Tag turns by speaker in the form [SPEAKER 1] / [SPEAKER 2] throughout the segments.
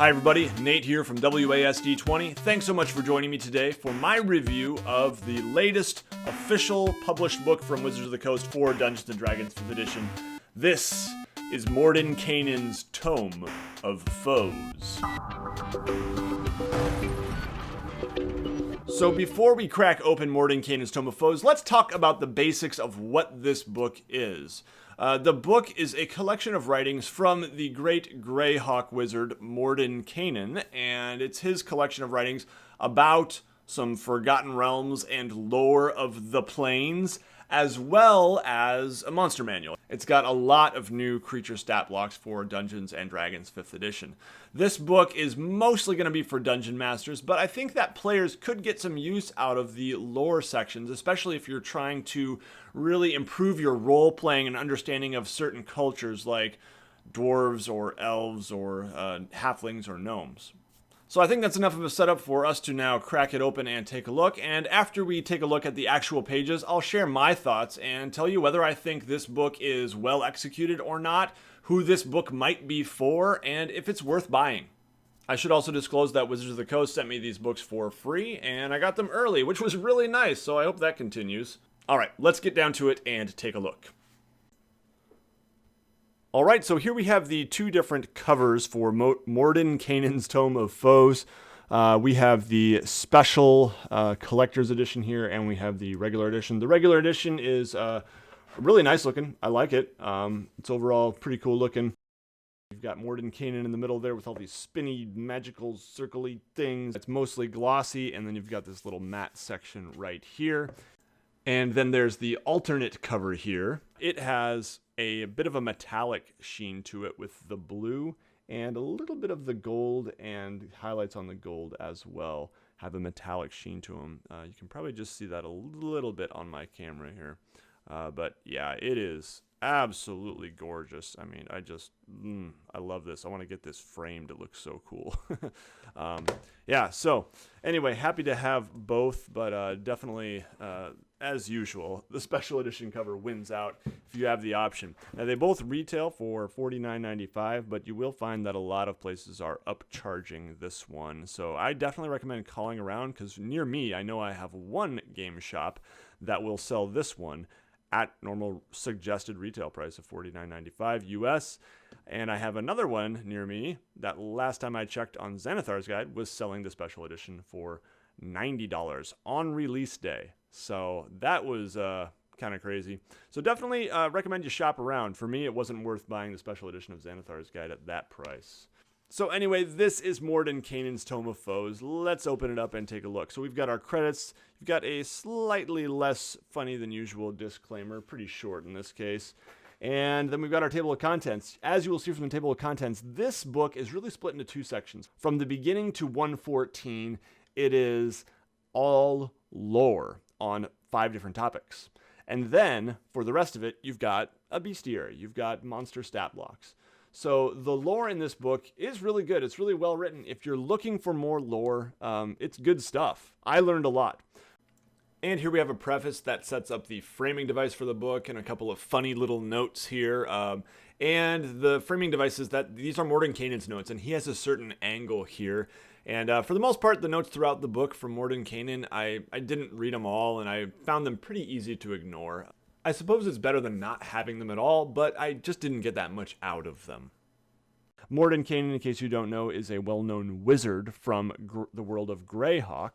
[SPEAKER 1] Hi everybody, Nate here from WASD20. Thanks so much for joining me today for my review of the latest official published book from Wizards of the Coast for Dungeons & Dragons 5th edition. This is Mordenkainen's Tome of Foes. So before we crack open Mordenkainen's Tome of Foes, let's talk about the basics of what this book is. The book is a collection of writings from the great Greyhawk wizard Mordenkainen, and it's his collection of writings about some Forgotten Realms and lore of the Plains, as well as a monster manual. It's got a lot of new creature stat blocks for Dungeons & Dragons 5th edition. This book is mostly going to be for Dungeon Masters, but I think that players could get some use out of the lore sections, especially if you're trying to really improve your role-playing and understanding of certain cultures like dwarves or elves or halflings or gnomes. So I think that's enough of a setup for us to now crack it open and take a look. And after we take a look at the actual pages, I'll share my thoughts and tell you whether I think this book is well executed or not, who this book might be for, and if it's worth buying. I should also disclose that Wizards of the Coast sent me these books for free, and I got them early, which was really nice, so I hope that continues. All right, let's get down to it and take a look. All right, so here we have the two different covers for Mordenkainen's Tome of Foes. We have the special collector's edition here, and we have the regular edition. The regular edition is really nice looking. I like it. It's overall pretty cool looking. You've got Mordenkainen in the middle there with all these spinny, magical, circly things. It's mostly glossy, and then you've got this little matte section right here. And then there's the alternate cover here. It has a bit of a metallic sheen to it with the blue and a little bit of the gold, and highlights on the gold as well have a metallic sheen to them. You can probably just see that a little bit on my camera here. But yeah, it is absolutely gorgeous. I mean, I love this. I want to get this framed. It looks so cool. Yeah, so anyway, happy to have both, but definitely, as usual, the special edition cover wins out if you have the option. Now, they both retail for $49.95, but you will find that a lot of places are upcharging this one. So I definitely recommend calling around, because near me, I know I have one game shop that will sell this one at normal suggested retail price of $49.95 US. And I have another one near me that last time I checked on Xanathar's Guide was selling the special edition for $90 on release day. So that was kind of crazy. So definitely recommend you shop around. For me, it wasn't worth buying the special edition of Xanathar's Guide at that price. So anyway, this is Mordenkainen's Tome of Foes. Let's open it up and take a look. So we've got our credits. You've got a slightly less funny than usual disclaimer, pretty short in this case. And then we've got our table of contents. As you will see from the table of contents, this book is really split into two sections. From the beginning to 114, it is all lore on 5 different topics. And then, for the rest of it, you've got a bestiary. You've got monster stat blocks. So the lore in this book is really good. It's really well written. If you're looking for more lore, it's good stuff. I learned a lot. And here we have a preface that sets up the framing device for the book and a couple of funny little notes here. And the framing device is that these are Mordenkainen's notes, and he has a certain angle here. And for the most part, the notes throughout the book from Mordenkainen, I didn't read them all, and I found them pretty easy to ignore. I suppose it's better than not having them at all, but I just didn't get that much out of them. Mordenkainen, in case you don't know, is a well-known wizard from the world of Greyhawk,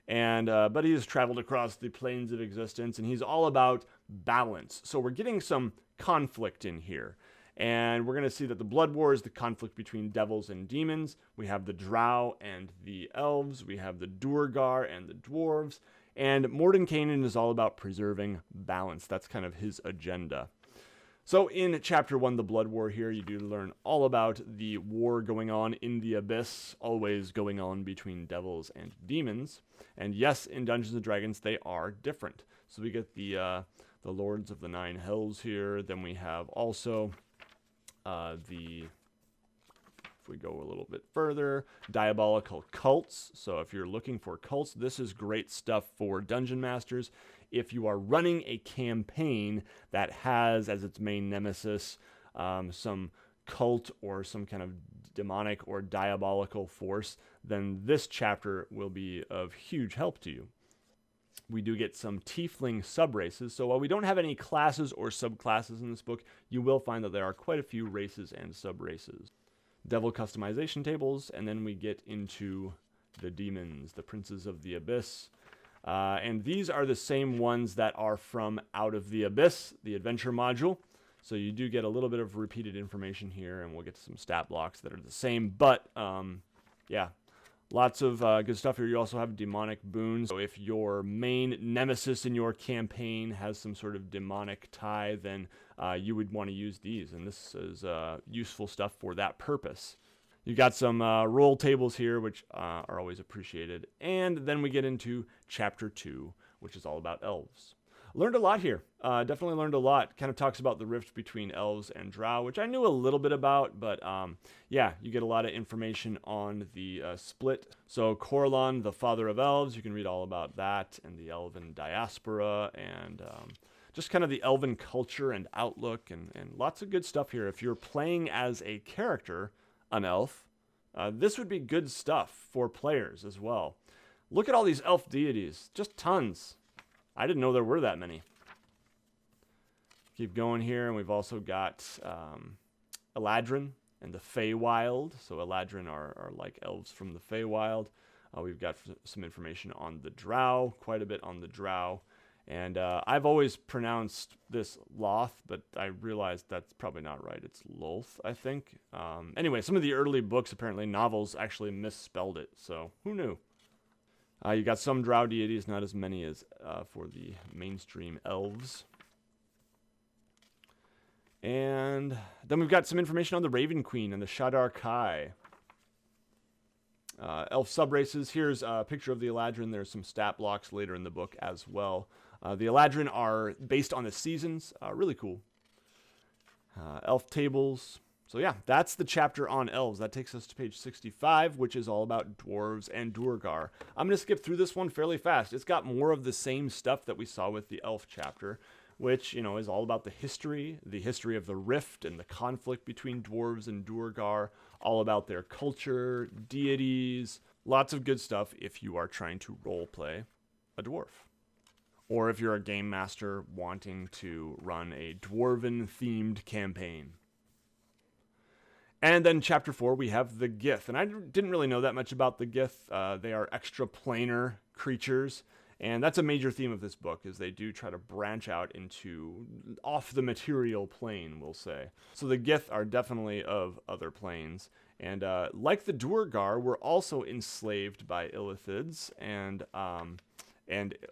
[SPEAKER 1] and but he has traveled across the planes of existence, and he's all about balance. So we're getting some conflict in here, and we're going to see that the Blood War is the conflict between devils and demons. We have the Drow and the elves. We have the Duergar and the dwarves. And Mordenkainen is all about preserving balance. That's kind of his agenda. So in Chapter 1, The Blood War here, you do learn all about the war going on in the Abyss, always going on between devils and demons. And yes, in Dungeons & Dragons, they are different. So we get the Lords of the Nine Hells here. Then we have also if we go a little bit further, diabolical cults. So if you're looking for cults, this is great stuff for dungeon masters. If you are running a campaign that has as its main nemesis some cult or some kind of demonic or diabolical force, then this chapter will be of huge help to you. We do get some tiefling subraces, so while we don't have any classes or subclasses in this book, you will find that there are quite a few races and subraces. Devil customization tables, and then we get into the demons, the princes of the abyss. And these are the same ones that are from Out of the Abyss, the adventure module. So you do get a little bit of repeated information here, and we'll get to some stat blocks that are the same. But, yeah, lots of good stuff here. You also have demonic boons. So if your main nemesis in your campaign has some sort of demonic tie, then you would want to use these. And this is useful stuff for that purpose. You've got some roll tables here, which are always appreciated. And then we get into Chapter 2, which is all about elves. Learned a lot here. Definitely learned a lot. Kind of talks about the rift between elves and drow, which I knew a little bit about, but yeah, you get a lot of information on the split. So Corlon, the father of elves, you can read all about that, and the elven diaspora, and just kind of the elven culture and outlook, and lots of good stuff here. If you're playing as a character, an elf, this would be good stuff for players as well. Look at all these elf deities, just tons. I didn't know there were that many. Keep going here, and we've also got Eladrin and the Feywild. So Eladrin are like elves from the Feywild. We've got some information on the drow, quite a bit on the drow. And I've always pronounced this Loth, but I realized that's probably not right. It's Lolth, I think. Anyway, some of the early books, apparently novels, actually misspelled it. So who knew? You got some drow deities, not as many as for the mainstream elves. And then we've got some information on the Raven Queen and the Shadar Kai. Elf subraces. Here's a picture of the Eladrin. There's some stat blocks later in the book as well. The Eladrin are based on the seasons. Really cool. Elf tables. So yeah, that's the chapter on elves. That takes us to page 65, which is all about Dwarves and Duergar. I'm going to skip through this one fairly fast. It's got more of the same stuff that we saw with the elf chapter, which, you know, is all about the history of the rift and the conflict between Dwarves and Duergar, all about their culture, deities, lots of good stuff if you are trying to roleplay a dwarf. Or if you're a game master wanting to run a dwarven-themed campaign. And then chapter 4, we have the Gith. And I didn't really know that much about the Gith. They are extraplanar creatures. And that's a major theme of this book, is they do try to branch out into off the material plane, we'll say. So the Gith are definitely of other planes. And like the Duergar, were also enslaved by Illithids and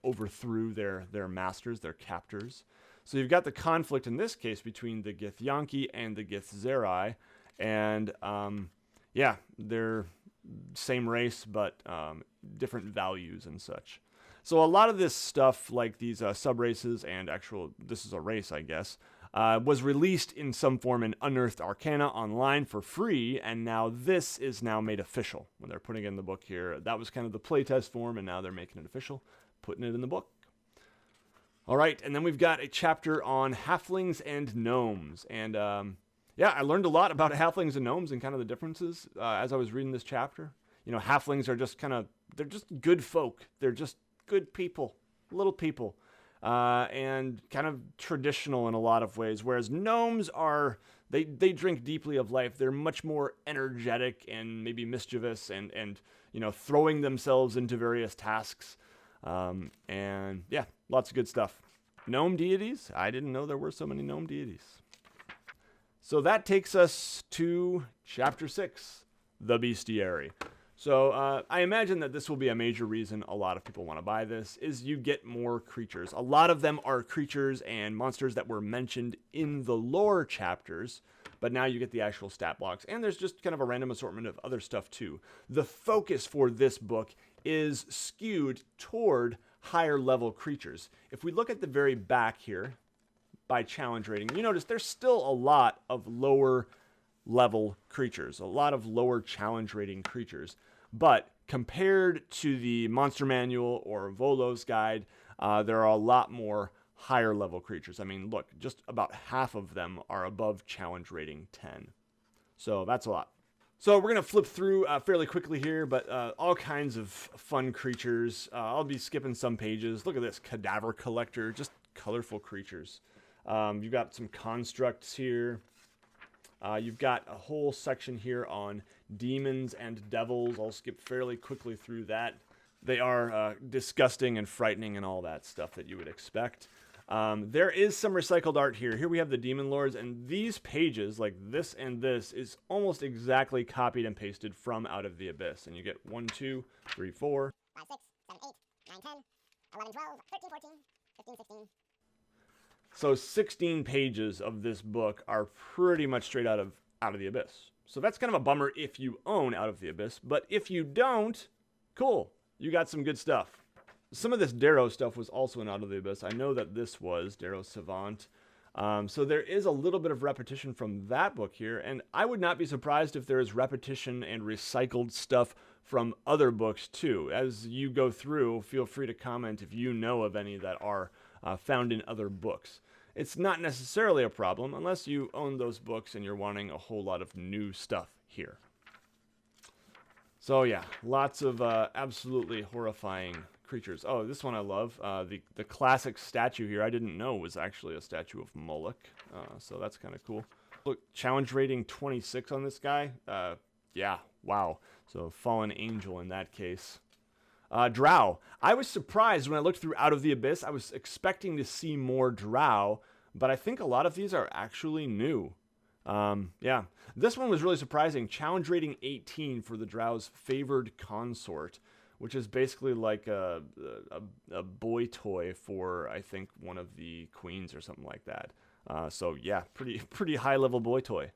[SPEAKER 1] overthrew their masters, their captors. So you've got the conflict in this case between the Githyanki and the Githzerai. And yeah, they're same race, but different values and such. So a lot of this stuff, like these sub-races and this is a race, I guess, was released in some form in Unearthed Arcana online for free, and now this is now made official. When they're putting it in the book here, that was kind of the playtest form, and now they're making it official, putting it in the book. All right, and then we've got a chapter on Halflings and Gnomes, and yeah, I learned a lot about Halflings and Gnomes and kind of the differences as I was reading this chapter. You know, Halflings are just they're just good folk. They're just good people, little people, and kind of traditional in a lot of ways, whereas gnomes they drink deeply of life. They're much more energetic and maybe mischievous and you know, throwing themselves into various tasks, and yeah, lots of good stuff. Gnome deities? I didn't know there were so many gnome deities. So that takes us to chapter 6, the Bestiary. So I imagine that this will be a major reason a lot of people want to buy this, is you get more creatures. A lot of them are creatures and monsters that were mentioned in the lore chapters, but now you get the actual stat blocks, and there's just kind of a random assortment of other stuff too. The focus for this book is skewed toward higher level creatures. If we look at the very back here, by challenge rating, you notice there's still a lot of lower level creatures, a lot of lower challenge rating creatures. But compared to the Monster Manual or Volo's Guide, there are a lot more higher level creatures. I mean, look, just about half of them are above challenge rating 10. So that's a lot. So we're going to flip through fairly quickly here, but all kinds of fun creatures. I'll be skipping some pages. Look at this, Cadaver Collector, just colorful creatures. You've got some constructs here. You've got a whole section here on demons and devils. I'll skip fairly quickly through that. They are disgusting and frightening and all that stuff that you would expect. There is some recycled art here. Here we have the Demon Lords, and these pages, like this and this, is almost exactly copied and pasted from Out of the Abyss. And you get 1, 2, 3, 4, 5, 6, 7, 8, 9, 10, 11, 12, 13, 14, 15, 16. So 16 pages of this book are pretty much straight out of the Abyss. So that's kind of a bummer if you own Out of the Abyss, but if you don't, cool. You got some good stuff. Some of this Darrow stuff was also in Out of the Abyss. I know that this was Darrow Savant. So there is a little bit of repetition from that book here, and I would not be surprised if there is repetition and recycled stuff from other books too. As you go through, feel free to comment if you know of any that are found in other books. It's not necessarily a problem unless you own those books and you're wanting a whole lot of new stuff here. So yeah, lots of absolutely horrifying creatures. Oh, this one I love. The classic statue here, I didn't know was actually a statue of Moloch. So that's kind of cool. Look, challenge rating 26 on this guy. Yeah, wow. So fallen angel in that case. Drow. I was surprised when I looked through Out of the Abyss. I was expecting to see more Drow, but I think a lot of these are actually new. Yeah, this one was really surprising. Challenge rating 18 for the Drow's favored consort, which is basically like a boy toy for, I think, one of the queens or something like that. So yeah, pretty high level boy toy.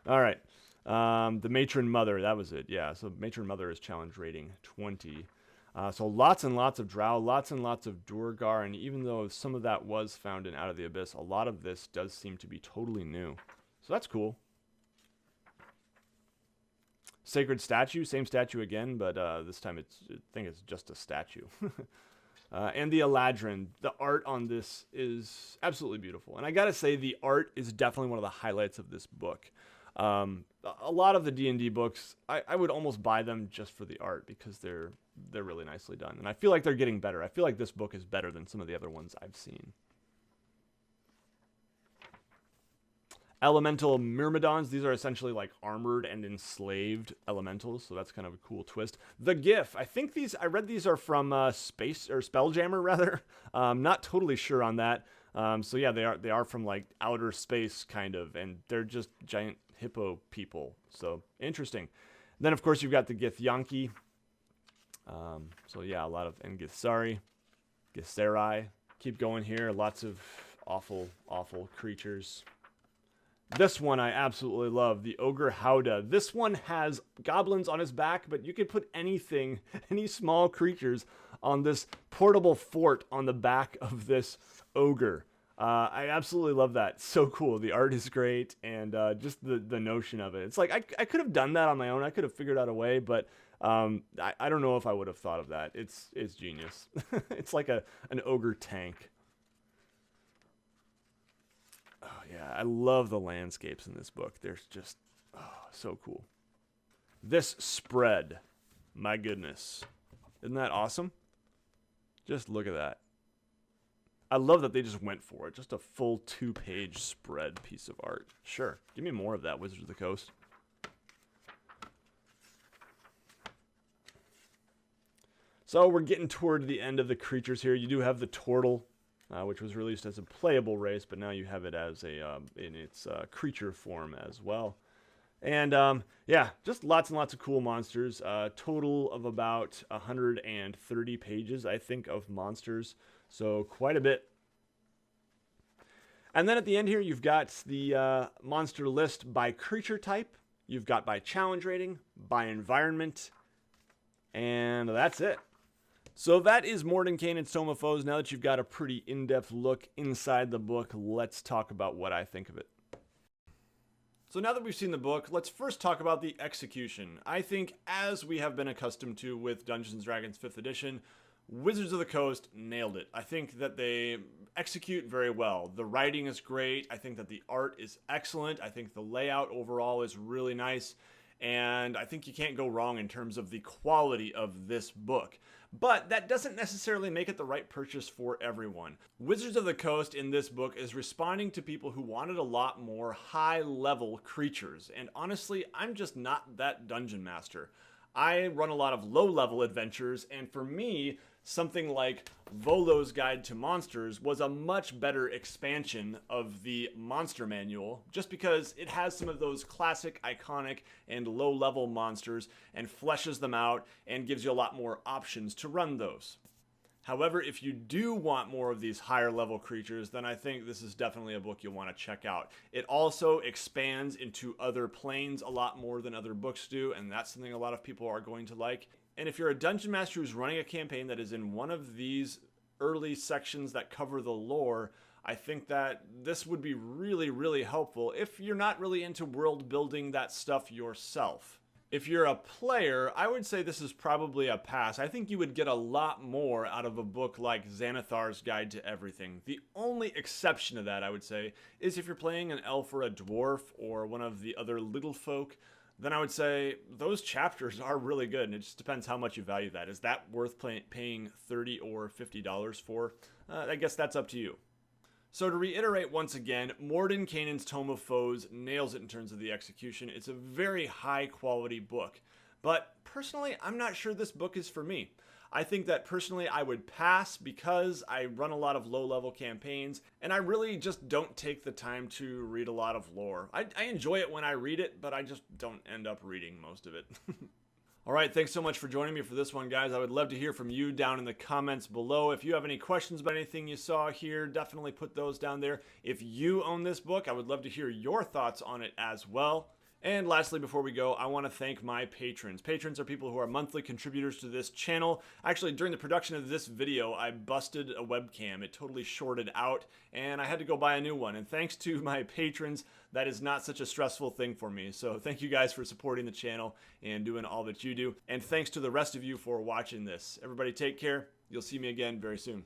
[SPEAKER 1] All right. The Matron Mother, that was it. Yeah, so Matron Mother is challenge rating 20. So lots and lots of Drow, lots and lots of Duergar, and even though some of that was found in Out of the Abyss, a lot of this does seem to be totally new. So that's cool. Sacred Statue, same statue again, but this time I think it's just a statue. And the Eladrin, the art on this is absolutely beautiful. And I gotta say, the art is definitely one of the highlights of this book. A lot of the D&D books, I would almost buy them just for the art because they're really nicely done. And I feel like they're getting better. I feel like this book is better than some of the other ones I've seen. Elemental Myrmidons, these are essentially like armored and enslaved elementals, so that's kind of a cool twist. The Gif, I think these, I read these are from Space, or Spelljammer rather. Not totally sure on that. So yeah, they are from like outer space kind of, and they're just giant hippo people. So interesting. Then of course you've got the Githyanki. So yeah, a lot of and Githzerai, Githzerai. Keep going here. Lots of awful, awful creatures. This one I absolutely love, the Ogre Howdah. This one has goblins on his back, but you could put anything, any small creatures on this portable fort on the back of this ogre. I absolutely love that. So cool. The art is great, and just the notion of it. It's like I could have done that on my own. I could have figured out a way, but I don't know if I would have thought of that. It's genius. It's like an ogre tank. Oh, yeah, I love the landscapes in this book. They're just so cool. This spread, my goodness. Isn't that awesome? Just look at that. I love that they just went for it. Just a full 2-page spread piece of art. Sure, give me more of that, Wizards of the Coast. So we're getting toward the end of the creatures here. You do have the Tortle, which was released as a playable race, but now you have it as a in its creature form as well. And yeah, just lots and lots of cool monsters. Total of about 130 pages, I think, of monsters. So quite a bit. And then at the end here, you've got the monster list by creature type. You've got by challenge rating, by environment, and that's it. So that is Mordenkainen's Tome of Foes. Now that you've got a pretty in-depth look inside the book, let's talk about what I think of it. So now that we've seen the book, let's first talk about the execution. I think, as we have been accustomed to with Dungeons & Dragons 5th edition, Wizards of the Coast nailed it. I think that they execute very well. The writing is great. I think that the art is excellent. I think the layout overall is really nice. And I think you can't go wrong in terms of the quality of this book. But that doesn't necessarily make it the right purchase for everyone. Wizards of the Coast in this book is responding to people who wanted a lot more high-level creatures. And honestly, I'm just not that dungeon master. I run a lot of low-level adventures, and for me, something like Volo's Guide to Monsters was a much better expansion of the monster manual, just because it has some of those classic, iconic, and low-level monsters, and fleshes them out, and gives you a lot more options to run those. However, if you do want more of these higher level creatures, then I think this is definitely a book you'll want to check out. It also expands into other planes a lot more than other books do, and that's something a lot of people are going to like. And if you're a dungeon master who's running a campaign that is in one of these early sections that cover the lore, I think that this would be really, really helpful if you're not really into world building that stuff yourself. If you're a player, I would say this is probably a pass. I think you would get a lot more out of a book like Xanathar's Guide to Everything. The only exception to that, I would say, is if you're playing an elf or a dwarf or one of the other little folk, then I would say those chapters are really good, and it just depends how much you value that. Is that worth paying $30 or $50 for? I guess that's up to you. So to reiterate once again, Mordenkainen's Tome of Foes nails it in terms of the execution. It's a very high quality book. But personally, I'm not sure this book is for me. I think that personally I would pass because I run a lot of low-level campaigns, and I really just don't take the time to read a lot of lore. I enjoy it when I read it, but I just don't end up reading most of it. All right, thanks so much for joining me for this one, guys. I would love to hear from you down in the comments below. If you have any questions about anything you saw here, definitely put those down there. If you own this book, I would love to hear your thoughts on it as well. And lastly, before we go, I want to thank my patrons. Patrons are people who are monthly contributors to this channel. Actually, during the production of this video, I busted a webcam. It totally shorted out, and I had to go buy a new one. And thanks to my patrons, that is not such a stressful thing for me. So thank you guys for supporting the channel and doing all that you do. And thanks to the rest of you for watching this. Everybody take care. You'll see me again very soon.